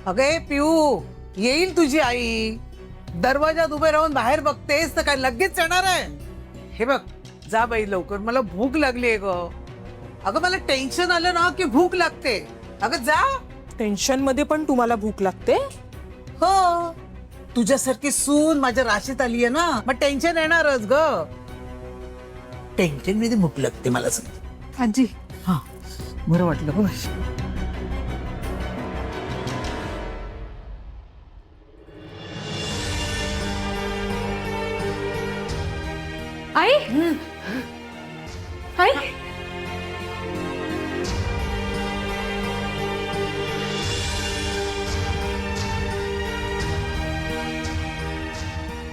अगे पिऊ, येईल तुझी आई. दरवाजात उभे राहून बाहेर बघतेस तर काय लगेच येणार आहे? हे बघ, जा बाई लवकर, मला भूक लागली ग. अगं मला टेन्शन आलं ना की भूक लागते. अगं जा. टेन्शन मध्ये पण तुम्हाला भूक लागते? हो, तुझ्यासारखी सून माझ्या राशीत आली आहे ना, मग टेन्शन येणारच ग. टेन्शन मध्ये भूक लागते मला सगळं. आजी, हा, बरं वाटलं बघ. आई आई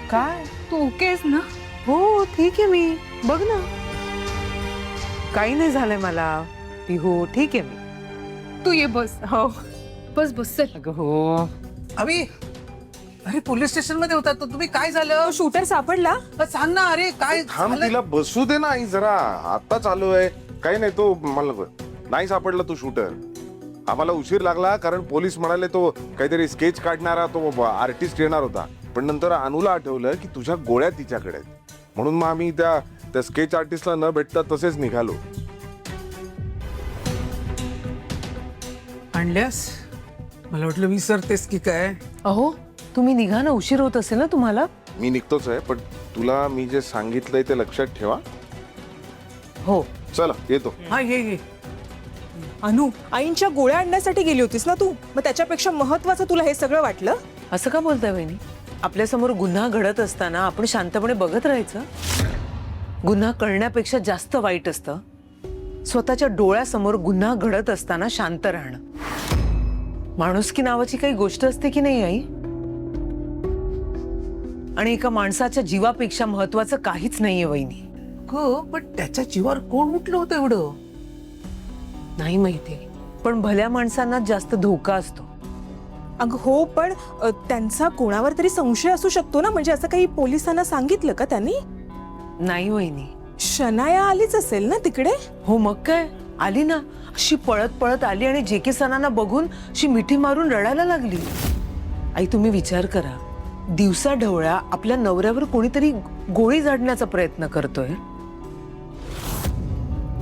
काय? तू ओके आहेस ना? हो ठीक आहे मी. बघ ना, काही नाही झालंय मला. हो ठीक आहे मी. तू ये बस. हो बस बस चल. अगं हो. अभि, अरे पोलीस स्टेशन मध्ये होता तो, तुम्ही काय झालं? शूटर सापडला? सांग ना. अरे काय थांब, झालं? तिला बसू दे ना आई जरा. आता चालू आहे काही नाही. तो मला नाही सापडला तो शूटर. आम्हाला उशीर लागला कारण पोलीस म्हणाले तो काहीतरी स्केच काढणारा तो आर्टिस्ट येणार होता. पण नंतर अनुला आठवलं की तुझ्या गोळ्या तिच्याकडे आहेत. म्हणून मग आम्ही त्या स्केच आर्टिस्टला न भेटता तसेच निघालो. आणल्यास मला वाटलं विसरतेस की काय. अहो तुम्ही निघा ना, उशीर होत असेल ना तुम्हाला. मी निघतोच आहे, पण तुला मी जे सांगितलंय ते लक्षात ठेवा. हो. चला येतो. हा ये. अनु, आईंच्या गोळ्या आणण्यासाठी गेली होतीस ना तू, मग त्याच्यापेक्षा महत्वाचं तुला हे सगळं वाटलं? असं का बोलताय वहिनी? आपल्यासमोर गुन्हा घडत असताना आपण शांतपणे बघत राहायचं? गुन्हा कळण्यापेक्षा जास्त वाईट असतं स्वतःच्या डोळ्यासमोर गुन्हा घडत असताना शांत राहणं. माणुसकी नावाची काही गोष्ट असते की नाही आई? आणि एका माणसाच्या जीवापेक्षा महत्वाचं काहीच नाहीये वहिनी. हो, पण त्याच्या जीवावर कोण उठलं होतं एवढं? नाही माहिती, पण भल्या माणसांना जास्त धोका असतो. अगं हो, पण त्यांचा कोणावर तरी संशय असू शकतो ना. म्हणजे असं काही पोलिसांना सांगितलं का त्यांनी? नाही वहिनी. शनाया आलीच असेल ना तिकडे? हो मग काय, आली ना. अशी पळत पळत आली आणि जे के सनांना बघून अशी मिठी मारून रडायला लागली. आई तुम्ही विचार करा, दिवसा ढवळ्या आपल्या नवऱ्यावर कोणीतरी गोळी झाडण्याचा प्रयत्न करतोय.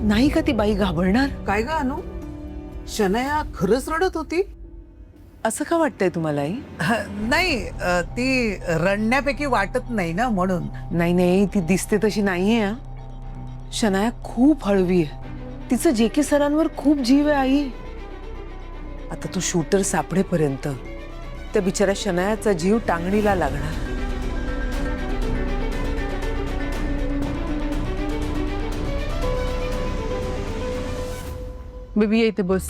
नाही का ती बाई घाबरणार? काय ग अनु, शनाया खरंच रडत होती? असं का वाटतंय तुम्हाला आई? नाही, ती रडण्यापैकी वाटत नाही ना म्हणून. नाही नाही, ती दिसते तशी नाहीये. शनाया खूप हळवी आहे. तिचं जे के सरांवर खूप जीव आहे आई. आता तो शूटर सापडेपर्यंत त्या बिचाऱ्या शनायाचा जीव टांगणीला लागणार. बेबी ये इथे बस.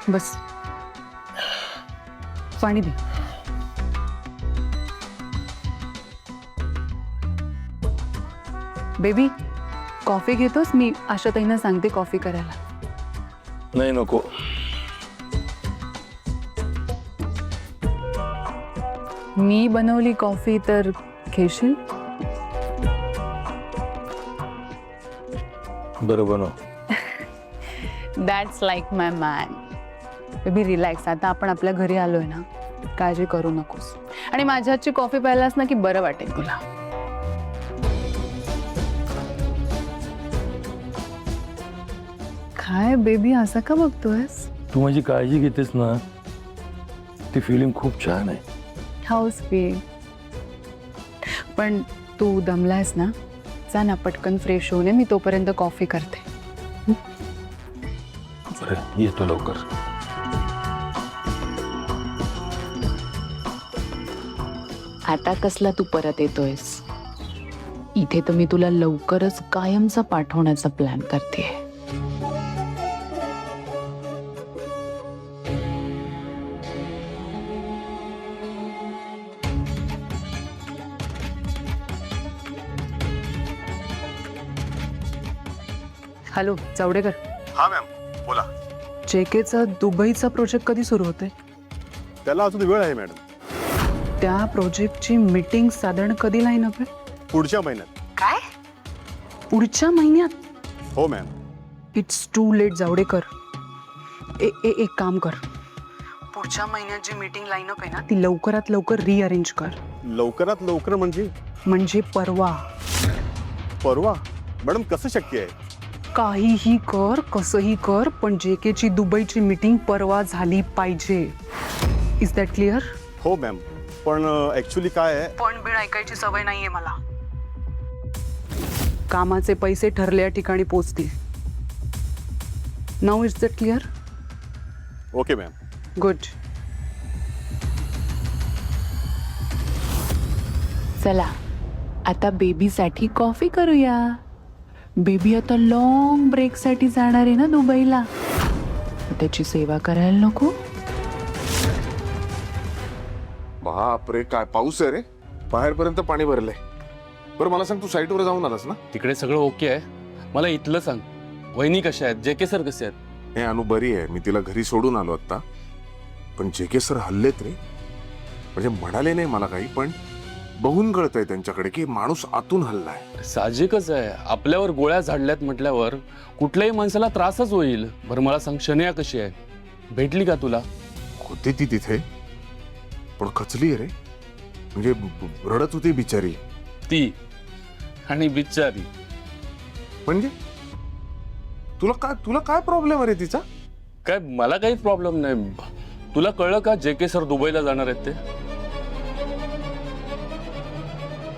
बस. पाणी दे. बेबी कॉफी घेतोस? मी आशाताईंना सांगते कॉफी करायला. नाही नको. मी बनवली कॉफी तर घेशील? बरं बनव. That's like my man. Baby relax. आता आपण आपल्या घरी आलोय ना, काळजी करू नकोस. आणि माझ्या हातची कॉफी प्यायलास ना की बरं वाटेल तुला. काय बेबी असं का बघतोयस? तू माझी काळजी घेतेस ना, ती फिलिंग खूप छान आहे. हाऊस बी. पण तू दमलायस ना, जा ना पटकन फ्रेश होऊन ये. मी तोपर्यंत कॉफी करते. बरं येतो लवकर. आता कसला तू परत येतोयस? इथे तर मी तुला लवकरच कायमचा पाठवण्याचा प्लॅन करते. हॅलो चावडेकर. हा मॅम बोला. जेकेचा दुबईचा प्रोजेक्ट कधी सुरू होतोय? त्याला अजून वेळ आहे मॅडम. त्या प्रोजेक्टची मीटिंग साधारण कधी लाईन अप आहे? पुढच्या महिन्यात. काय? पुढच्या महिन्यात? हो ma'am. It's too late Javadekar. एक काम कर, पुढच्या महिन्यात जी मीटिंग लाईनअप आहे ना ती लवकरात लवकर रिअरेंज कर. लवकरात लवकर म्हणजे परवा. परवा? मॅडम कसं शक्य आहे? काहीही कर, कसंही कर, पण JK ची दुबईची मीटिंग परवा झाली पाहिजे. Is that clear? हो मॅम, पण ऍक्च्युली काय आहे, पण बिळ ऐकायची सवय नाहीये मला. कामाचे पैसे ठरलेल्या ठिकाणी पोचतील. Now is that clear? Okay ma'am. Good. चला आता बेबीसाठी कॉफी करूया. बेबी आता लॉंग ब्रेकसाठी जाणार आहे ना दुबईला, त्याची सेवा करायला नको? बापरे, काय पाऊस आहे रे, बाहेरपर्यंत पाणी भरलंय. बरं मला सांग, तू साईटवर जाऊन आलास ना? तिकडे सगळं ओके आहे. मला इथलं सांग, वहिनी कशा आहेत, JK सर कसे आहेत? हे अनु बरी आहे, मी तिला घरी सोडून आलो आता. पण JK सर हल्लेत रे, म्हणजे म्हणाले नाही मला काही, पण बघून कळतंय त्यांच्याकडे की माणूस आतून हल्लाय. साहजिकच आहे, आपल्यावर गोळ्या झाडल्यात म्हटल्यावर कुठल्याही माणसाला त्रासच होईल. बरं मला सांग, शनया कशी आहे, भेटली का तुला? होती ती तिथे, पण खचली रे, म्हणजे रडत होती बिचारी. ती आणि बिचारी म्हणजे तुला काय प्रॉब्लेम आहे रे तिचा? काय, मला काहीच प्रॉब्लेम नाही. तुला कळलं का JK सर दुबईला जाणार आहेत ते?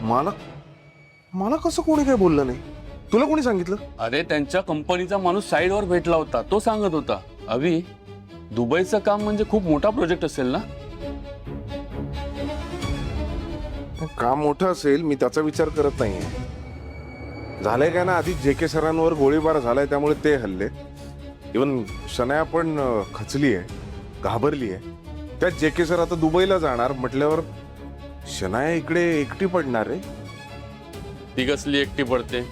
मला कसं कोणी काय बोललं नाही? तुला कोणी सांगितलं? अरे त्यांच्या कंपनीचा माणूस साईडवर भेटला होता, तो सांगत होता. अभि, दुबईचं काम म्हणजे खूप मोठा प्रोजेक्ट असेल ना? काम मोठं असेल, मी त्याचा विचार करत नाहीये. झालंय काय ना, आधी JK सरांवर गोळीबार झालाय त्यामुळे ते हल्ले. इवन शनया पण खचली आहे, घाबरली आहे. त्यात JK सर आता दुबईला जाणार म्हटल्यावर शनया इकडे एकटी पडणार आहे. ती कसली एकटी पडते,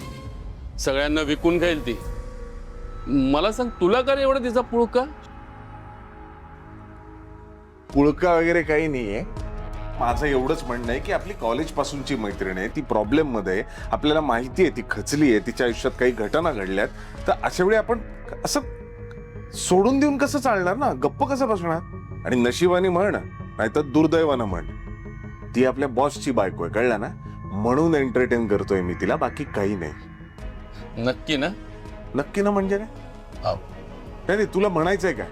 सगळ्यांना विकून घेईल ती. मला सांग, तुला का रे एवढं तिचा पुळका? पुळका वगैरे काही नाहीये. माझं एवढंच म्हणणं आहे की आपली कॉलेज पासूनची मैत्रीण आहे, ती प्रॉब्लेम मध्ये, आपल्याला माहिती आहे ती खचली आहे, तिच्या आयुष्यात काही घटना घडल्यात. तर अशा वेळी आपण असं सोडून देऊन कसं चालणार ना, गप्प कसं बसणार? आणि नशिबाने म्हण, नाहीतर दुर्दैवानं म्हण, ती आपल्या बॉसची बायको आहे, कळलं ना? म्हणून एंटरटेन करतोय मी तिला, बाकी काही नाही. नक्की ना? नक्की ना म्हणजे काय? नाही तुला म्हणायचंय काय?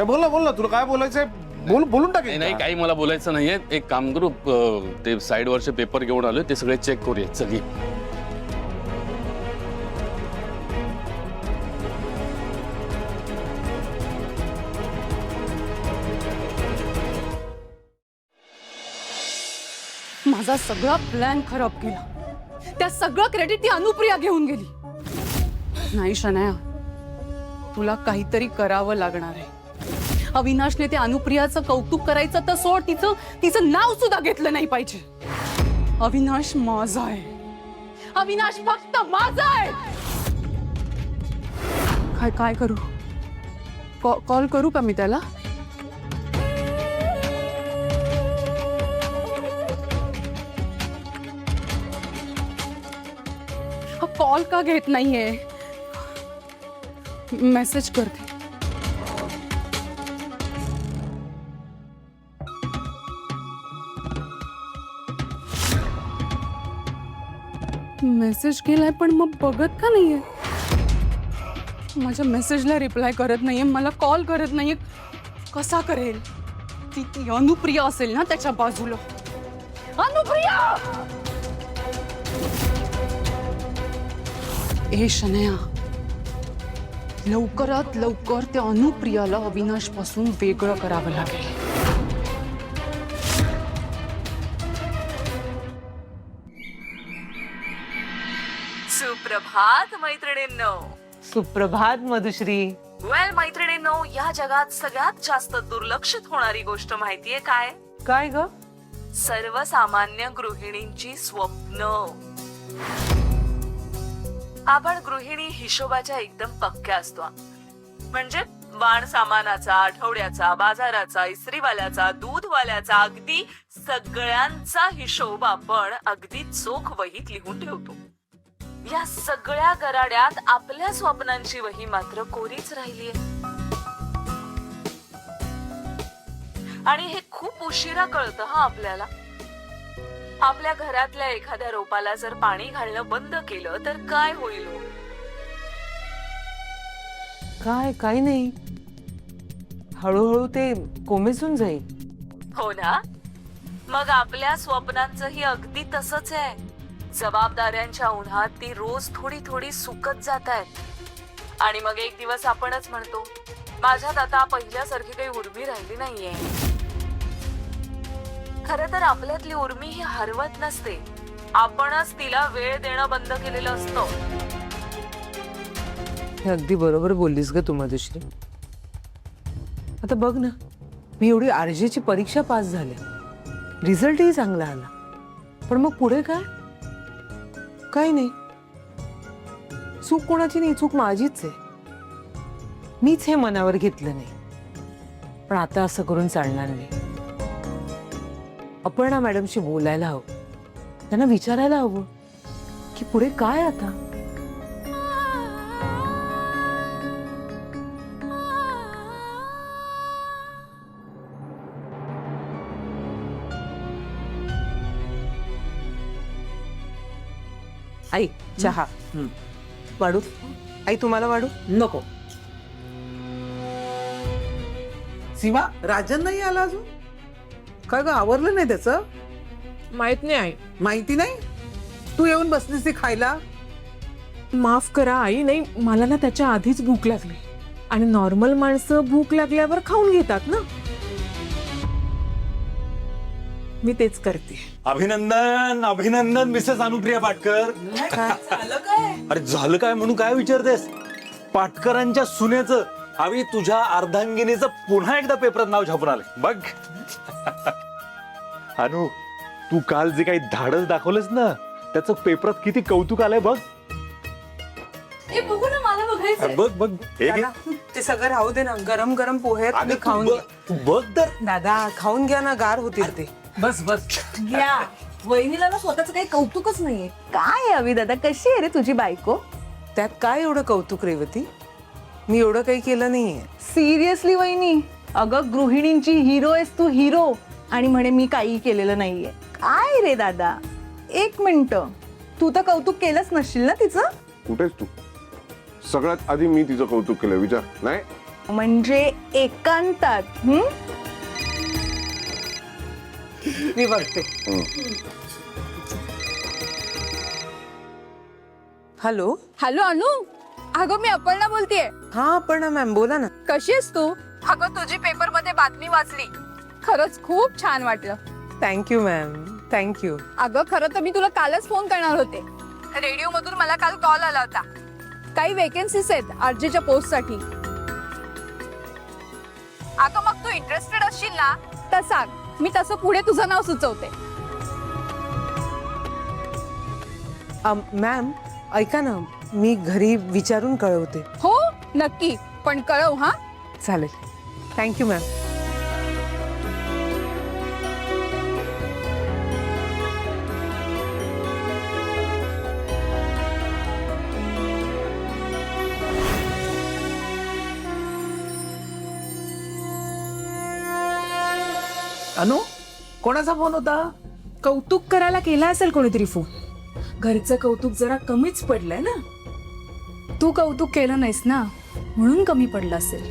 बोल ना, तुला काय बोलायचंय? बोलून टाकेल. नाही, काही मला बोलायचं नाहीये. एक काम करू, ते साईडवरचे पेपर घेऊन आलोय, ते सगळे चेक करूया. चल ये. माझा सगळा प्लॅन खराब केला. त्या सगळं क्रेडिट ती अनुप्रिया घेऊन गेली. नाही शनया, तुला काहीतरी करावं लागणार आहे. अविनाशने त्या अनुप्रियाचं कौतुक करायचं तर सोड, तिचं नाव सुद्धा घेतलं नाही पाहिजे. अविनाश माझा आहे, अविनाश फक्त माझा आहे. काय करू? कॉल करू का मी त्याला? कॉल का घेत नाहीये? मेसेज करते. मेसेज केलाय पण मग बघत का नाहीये? माझ्या मेसेजला रिप्लाय करत नाहीये, मला कॉल करत नाहीये. कसा करेल? ती अनुप्रिया असेल ना त्याच्या बाजूला. अनुप्रिया! ए शनया, लवकरात लवकर त्या अनुप्रियाला अविनाश पासून वेगळं करावं लागेल. सुप्रभात मैत्रिणींनो. सुप्रभात मधुश्री. वेल मैत्रिणींनो, या जगात सगळ्यात जास्त दुर्लक्षित होणारी गोष्ट माहितीये काय? काय ग? सर्वसामान्य गृहिणींची स्वप्न. आपण गृहिणी हिशोबाच्या एकदम पक्क्या असतो. म्हणजे वाण सामानाचा, आठवड्याचा, बाजाराचा, इस्त्रीवाल्याचा, दूधवाल्याचा, अगदी सगळ्यांचा हिशोब आपण अगदी चोख वहीत लिहून ठेवतो. या सगळ्या गराड्यात आपल्या स्वप्नांची वही मात्र कोरीच राहिलीये. आणि हे खूप उशिरा कळतं हा आपल्याला. आपल्या घरातल्या एखाद्या रोपाला जर पाणी घालणं बंद केलं तर काय होईल हो? काय नाही, हळूहळू ते कोमेजून जाईल. हो ना. मग आपल्या स्वप्नांचंही अगदी तसंच आहे. जबाबदाऱ्यांच्या उन्हात ती रोज थोडी थोडी सुकत जात आहेत आणि मग एक दिवस आपणच म्हणतो, माझ्यात आता पहिल्यासारखी काही उर्मी राहिली नाहीये. खरं तर आपल्यातली उर्मी ही हरवत नसते, आपणच तिला वेळ देणं बंद केलेलं असतं. हे अगदी बरोबर बोललीस ग तू मधुश्री. आता बघ ना, मी एवढी आरजेची परीक्षा पास झाले, रिझल्टही चांगला आला, पण मग पुढे काय नाही. चूक कोणाची नाही, चूक माझीच आहे. मीच हे मनावर घेतलं नाही. पण आता असं करून चालणार नाही. अपर्णा मॅडमशी बोलायला हवं, त्यांना विचारायला हवं की पुढे काय आता. आई चहा वाढू? आई तुम्हाला वाढू? नको. सीमा, राजन नाही आला अजून? काय ग, आवरलं नाही त्याचं? माहित नाही आई. माहिती नाही? तू येऊन बसलीस ती खायला? माफ करा आई, नाही मला ना त्याच्या आधीच भूक लागली आणि नॉर्मल माणसं भूक लागल्यावर खाऊन घेतात ना, मी तेच करते. अभिनंदन अभिनंदन मिसेस अनुप्रिया पाटकर. अरे झालं काय म्हणून काय विचारतेस? पाटकरांच्या सुनेचं हवी तुझ्या अर्धांगिनीचं पुन्हा एकदा पेपरात नाव छापून आलंय बघ. अनु, तू काल जे काही धाडस दाखवलंस ना, त्याचं पेपरात किती कौतुक आलंय बघ. बघू ना, मला बघायचं. बघ बघ हे घे. ते सगळं राहू दे ना, गरम गरम पोहे आहेत, अगं, तुम्ही तू खाऊन बघ, घ्या. तू बघ तर. दादा खाऊन घ्या ना, गार होतील ते. बस बस. घ्या. वहिनीला ना स्वतःच काही कौतुकच नाहीये. काय अवी दादा, कशी आहे रे तुझी बायको? त्यात काय एवढं कौतुक रेवती? मी एवढं काही केलं नाहीये. सिरियसली वहिनी, अगं गृहिणींची हिरो आहेस तू, हिरो, आणि म्हणे मी काही केलेलं नाहीये. काय रे दादा, एक मिनिट, तू तर कौतुक केलंच नसशील ना तिचं? कुठेच तू? सगळ्यात आधी मी तिचं कौतुक केलं, विचार. नाही म्हणजे एकांतात. मी बघते. हॅलो. हॅलो अनु, अगं मी अपर्णा बोलतेय. हा अपर्णा मॅम, बोला ना. कशी आहेस तू? अगं तुझी पेपर मध्ये बातमी वाचली, खरंच खूप छान वाटलं. Thank you ma'am, thank you. अगं खरं तर मी तुला कालच फोन करणार होते. रेडिओ मधून मला काल कॉल आला होता, काही वेकेन्सीज आहेत आरजेच्या पोस्ट साठी. अगं मग तू इंटरेस्टेड असशील ना तर सांग, मी तसं पुढे तुझं नाव सुचवते. मॅम ऐका ना, मी घरी विचारून कळवते. हो नक्की, पण कळव हा. चालेल. Thank you ma'am. अनु, कोणाचा फोन होता? कौतुक करायला केला असेल कोणीतरी फोन. घरचं कौतुक जरा कमीच पडलंय ना. तू कौतुक केलं नाहीस ना, म्हणून कमी पडलं असेल.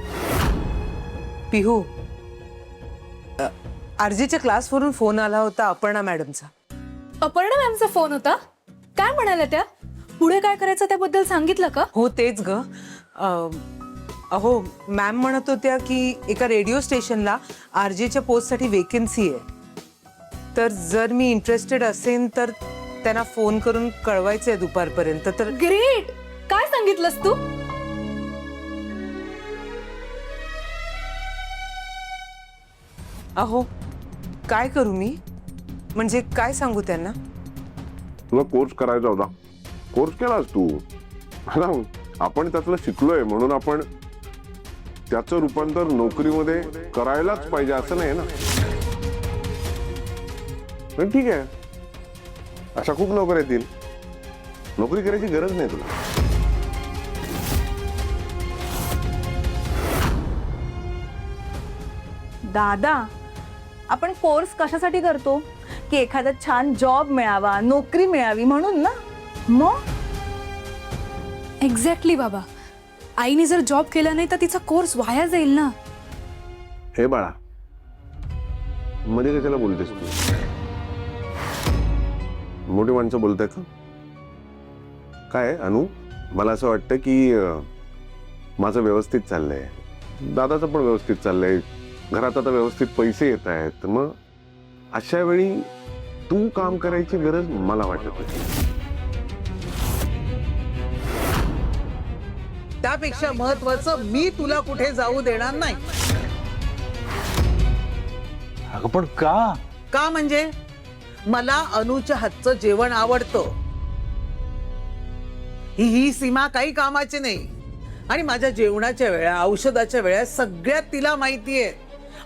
पिहू, आरजेच्या क्लासवरून फोन आला होता अपर्णा मॅडमचा. अपर्णा मॅमचा फोन होता? काय म्हणाल्या त्या? पुढे काय करायचं त्याबद्दल सांगितलं का? हो तेच ग. अहो मॅम म्हणत होत्या की एका रेडिओ स्टेशनला आरजेच्या पोस्टसाठी वेकेन्सी आहे, तर जर मी इंटरेस्टेड असेन तर त्यांना फोन करून कळवायचंय दुपारपर्यंत. तर ग्रेट. काय सांगितलंस तू? अहो काय करू मी, म्हणजे काय सांगू त्यांना? तुला कोर्स करायचा होता, कोर्स केलास तू. आता आपण त्यातलं शिकलोय म्हणून आपण त्याचं रूपांतर नोकरीमध्ये करायलाच पाहिजे असं नाही ना. पण ठीक आहे, अशा खूप नोकऱ्या येतील, नोकरी करायची गरज नाही तुला. दादा आपण कोर्स कशासाठी करतो की एखादा छान जॉब मिळावा, नोकरी मिळावी म्हणून ना. मग एक्झॅक्टली बाबा. आईने जर जॉब केला नाही तर तिचा कोर्स वाया जाईल ना. हे बाळा, मध्ये कशाला बोलतेस तू? मोठी माणसं बोलतायत का? काय अनु, मला असं वाटतं की माझं व्यवस्थित चाललंय, दादाचं पण व्यवस्थित चाललंय, घरात आता व्यवस्थित पैसे येत आहेत. मग अशा वेळी तू काम करायची गरज मला वाटत नाही. त्यापेक्षा महत्वाचं मी तुला कुठे जाऊ देणार नाही. अगं पण का? का म्हणजे मला अनुच्या हातचं जेवण आवडतं. ही सीमा काही कामाची नाही. आणि माझ्या जेवणाच्या वेळा, औषधाच्या वेळा सगळ्यात तिला माहितीये.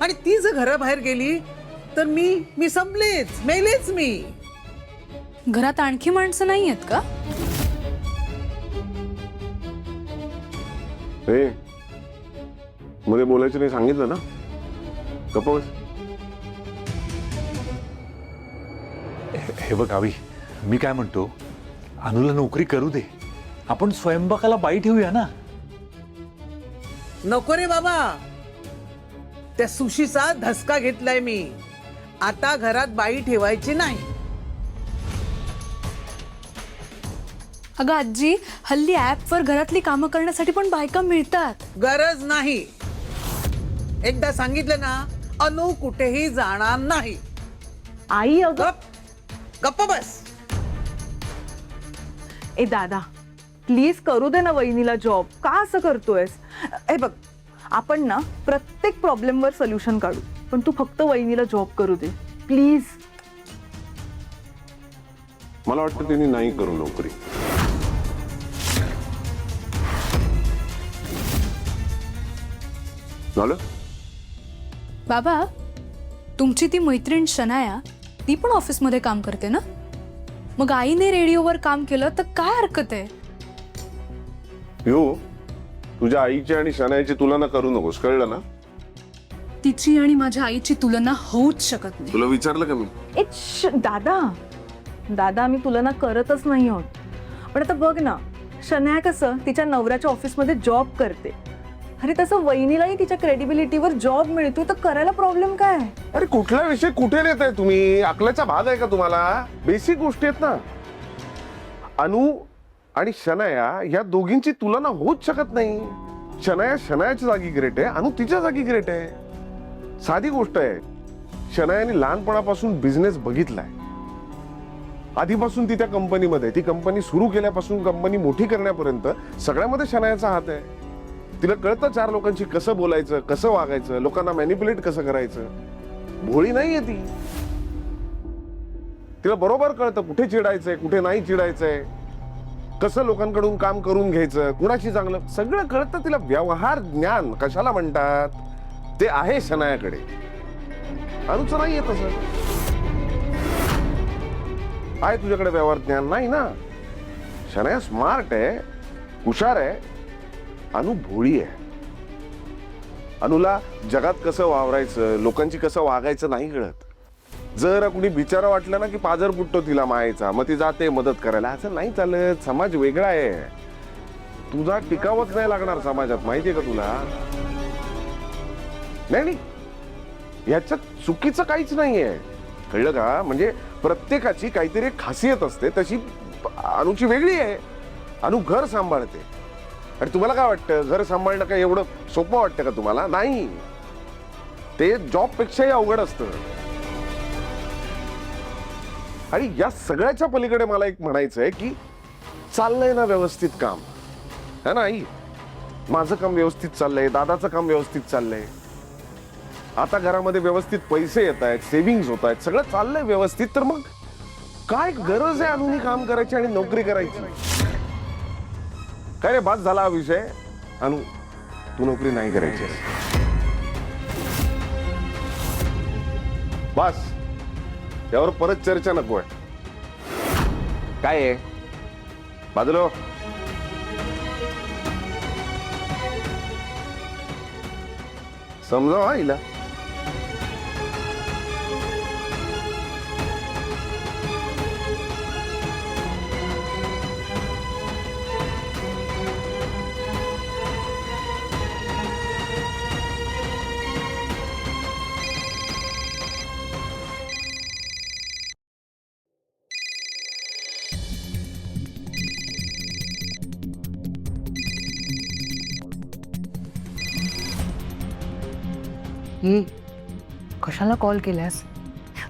आणि ती जर घराबाहेर गेली तर मी संपलेच, मेलेच मी. घरात आणखी माणसं नाही आहेत का? हे मध्ये बोलायचं नाही सांगितलं ना, गप्प बस. हे बघ आवी, मी काय म्हणतो, अनुला नोकरी करू दे, आपण स्वयंपाकाला बाई ठेवूया ना. नको रे बाबा, त्या सुशीचा धसका घेतलाय मी. आता घरात बाई ठेवायची नाही. अगं आजी, हल्ली ऍपवर घरातली कामं करण्यासाठी पण बायका मिळतात. गरज नाही. एकदा सांगितलं ना, अनु कुठेही जाणार नाही. आई अगं, गप्प बस. ए दादा, प्लीज करू दे ना वहिनीला जॉब. का असं करतोयस? हे बघ, आपण ना प्रत्येक प्रॉब्लेमवर सोल्युशन काढू, पण तू फक्त वहिनीला जॉब करू दे प्लीज. मला वाटतं त्यांनी नाही करू नोकरी. झालं? बाबा, तुमची ती मैत्रीण शनाया, ती पण ऑफिसमध्ये काम करते ना. मग आईने रेडिओवर काम केलं तर काय हरकत आहे? हो, तुझ्या आईची आणि शनायाची तुलना करू नकोस, कळलं ना? तिची आणि माझ्या आईची तुलना होऊच शकत नाही. तुला विचारलं का मी? दादा दादा, आम्ही तुलना करतच नाही आहोत. पण आता बघ ना, शनाया कसं तिच्या नवऱ्याच्या ऑफिसमध्ये जॉब करते. अरे तसं वहिनीलाही तिच्या क्रेडिबिलिटीवर जॉब मिळतो, तर करायला प्रॉब्लेम काय? अरे कुठला विषय कुठे नेताय तुम्ही? अकलाचा भाग आहे का तुम्हाला? बेसिक गोष्टी आहेत ना. अनु आणि शनाया या दोघींची तुलना होऊच शकत नाही. शनाया शनायाच्या जागी ग्रेट आहे, अनु तिच्या जागी ग्रेट आहे. साधी गोष्ट आहे. शनायाने लहानपणापासून बिझनेस बघितलाय. आधीपासून ती त्या कंपनीमध्ये, ती कंपनी सुरू केल्यापासून कंपनी मोठी करण्यापर्यंत सगळ्यामध्ये शनायाचा हात आहे. तिला कळतं चार लोकांशी कसं बोलायचं, कसं वागायचं, लोकांना मॅनिप्युलेट कसं करायचं. भोळी नाहीये ती. तिला बरोबर कळतं कुठे चिडायचंय, कुठे नाही चिडायचंय, कसं लोकांकडून काम करून घ्यायचं, कुणाशी चांगलं, सगळं कळतं तिला. व्यवहार ज्ञान कशाला म्हणतात ते आहे शनायाकडे. अनुचं नाहीये तसं. आहे तुझ्याकडे व्यवहार ज्ञान? नाही ना. शनाया स्मार्ट आहे, हुशार आहे. अनु भोळी आहे. अनुला जगात कसं वावरायचं, लोकांची कसं वागायचं नाही कळत. जर कुणी बिचारा वाटलं ना की पाजर फुटतो तिला मायेचा, मग ती जाते मदत करायला. असं नाही चालत. समाज वेगळा आहे. तुझा टिकावच नाही लागणार समाजात, माहितीये का तुला? नाही, याच्यात चुकीचं काहीच नाहीये, कळलं का? म्हणजे प्रत्येकाची काहीतरी खासियत असते, तशी अनुची वेगळी आहे. अनु घर सांभाळते. आणि तुम्हाला काय वाटतं, घर सांभाळणं काय एवढं सोपं वाटतं का तुम्हाला? नाही, ते जॉब पेक्षाही अवघड असतं. आणि या सगळ्याच्या पलीकडे मला एक म्हणायचं आहे की चाललंय ना व्यवस्थित काम, है ना आई? माझं काम व्यवस्थित चाललंय, दादाचं काम व्यवस्थित चाललंय. आता घरामध्ये व्यवस्थित पैसे येत आहेत, सेव्हिंग्ज होत आहेत, सगळं चाललंय व्यवस्थित. तर मग काय गरज आहे अनुनी काम करायची आणि नोकरी करायची? काय रे, बात झाला हा विषय. अनु, तू नोकरी नाही करायची. बस, यावर परत चर्चा नको आहे. काय आहे बाजूला? समजावा हिला. ये कशाला कॉल केल्यास?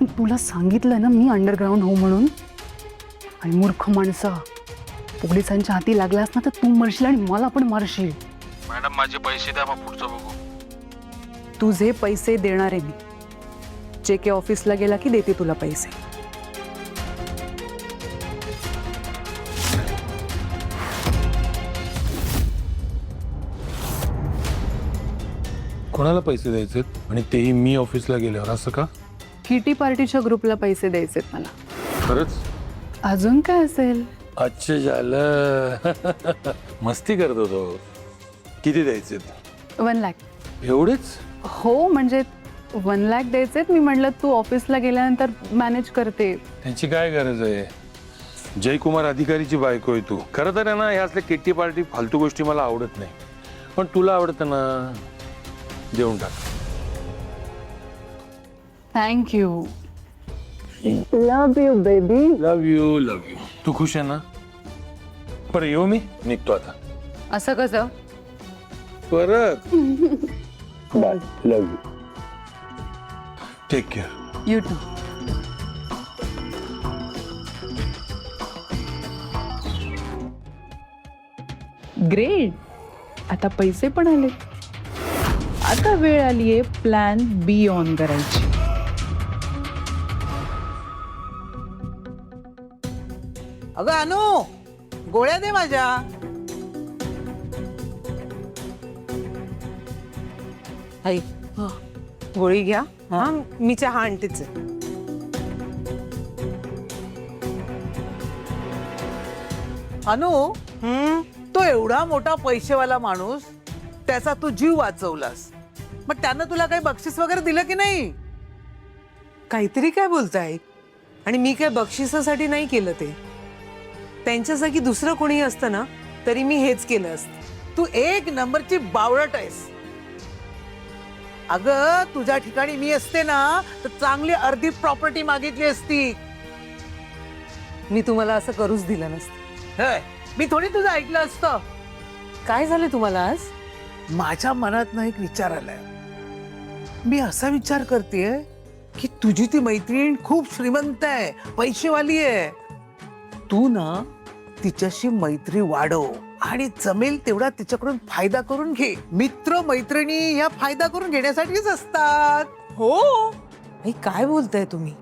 तुला सांगितलं ना मी अंडरग्राऊंड हो म्हणून. आणि मूर्ख माणसं, पोलिसांच्या हाती लागलास ना तर तू मरशील आणि मला पण मारशील. मॅडम माझे पैसे द्या, मग पुढचं बघू. तुझे पैसे देणार आहे मी. जे के ऑफिसला गेला की देते तुला पैसे. कोणाला पैसे द्यायचे आणि तेही मी ऑफिसला गेल्यावर, असं का? किटी पार्टीच्या ग्रुपला पैसे द्यायचेत मला. खरंच? अजून काय असेल? अच्छा झालं. मस्ती करत होतो. किती द्यायचे? 1 लाख. एवढेच? हो म्हणजे 1 लाख द्यायचेत. मी म्हणलं तू ऑफिसला गेल्यानंतर मॅनेज करते. त्यांची काय गरज आहे? जयकुमार अधिकारीची बायको आहे तू. खरं तर आहे ना, ह्या असल्या किट्टी पार्टी फालतू गोष्टी मला आवडत नाही, पण तुला आवडतं ना, देऊन टाक. Thank you. Love you baby. Love you, love you. तू खुश आहे ना? बरं येऊ मी, निघतो आता. असं कसं? परत. Bye. Love you. Take care. You too. Great. आता पैसे पण आले. आता वेळ आलीये प्लॅन बी ऑन करायची. अगं अनु, गोळ्या दे माझ्या. आई गोळी घ्या. हा मी चहा आणतेच आहे. अनु, तो एवढा मोठा पैसेवाला माणूस, त्याचा तू जीव वाचवलास, मग त्यानं तुला काही बक्षीस वगैरे दिलं की नाही? काहीतरी काय बोलताय? आणि मी काय बक्षिसासाठी नाही केलं ते. त्यांच्यासाठी दुसरं कोणी असतं ना तरी मी हेच केलं असतं. तू एक नंबरची बावळट आहेस. अगं तुझ्या ठिकाणी मी असते ना तर चांगली अर्धी प्रॉपर्टी मागितली असती. मी तुम्हाला असं करूच दिलं नसतं. हे, मी थोडी तुझं ऐकलं असतं. काय झालं तुम्हाला आज? माझ्या मनात एक विचार आलाय. मी असा विचार करतेय की तुझी ती मैत्रीण खूप श्रीमंत आहे, पैसेवाली आहे. तू ना तिच्याशी मैत्री वाढव आणि जमेल तेवढा तिच्याकडून फायदा करून घे. मित्र मैत्रिणी या फायदा करून घेण्यासाठीच असतात. हो. आई काय बोलताय तुम्ही?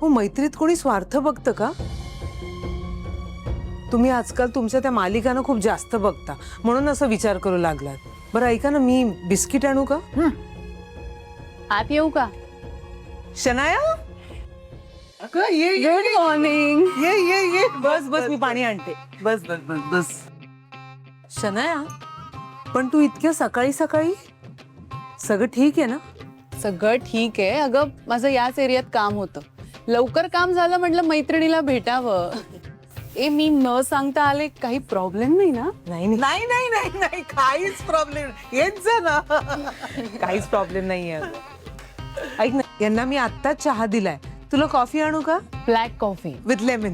हो, मैत्रीत कोणी स्वार्थ बघतं का? तुम्ही आजकाल तुमच्या त्या मालिकांना खूप जास्त बघता म्हणून असं विचार करू लागलात. बरं ऐका ना, मी बिस्किट आणू का? आत येऊ का? शनाया, अगं ये ये गुड मॉर्निंग. ये ये ये. बस बस मी पाणी आणते. बस बस बस बस. शनाया, पण तू इतक्या सकाळी सकाळी? सगळं ठीक आहे ना? सगळं ठीक आहे. अगं माझं याच एरियात काम होतं. लवकर काम झालं म्हटलं मैत्रिणीला भेटावं. ए मी न सांगता आले, काही प्रॉब्लेम नाही ना? नाही नाही, नाही नाही नाही नाही, काहीच प्रॉब्लेम. येत जा ना. काहीच प्रॉब्लेम नाहीये. ऐक ना, यांना मी आत्ताच चहा दिलाय. तुला कॉफी आणू का? Black coffee. With lemon.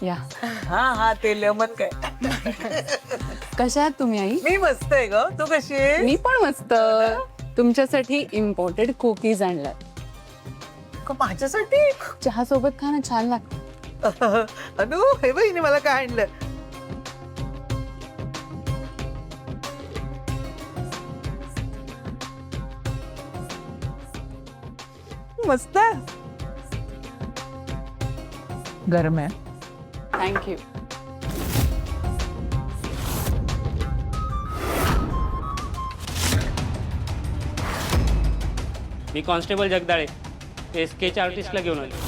या. हा हा, ते लेमन काय. कशा आहात तुम्ही आई? मी मस्त आहे ग. तू कशी आहे? मी पण मस्त. तुमच्यासाठी इम्पोर्टेड कुकीज आणल्यात. माझ्यासाठी? चहा सोबत खा ना, छान लागतं. अनु, हे बहिणी मला काय आणलं. मस्त गरम आहे. थँक्यू. मी कॉन्स्टेबल जगदाळे, SK च्या आर्टिस्टला घेऊन आलो.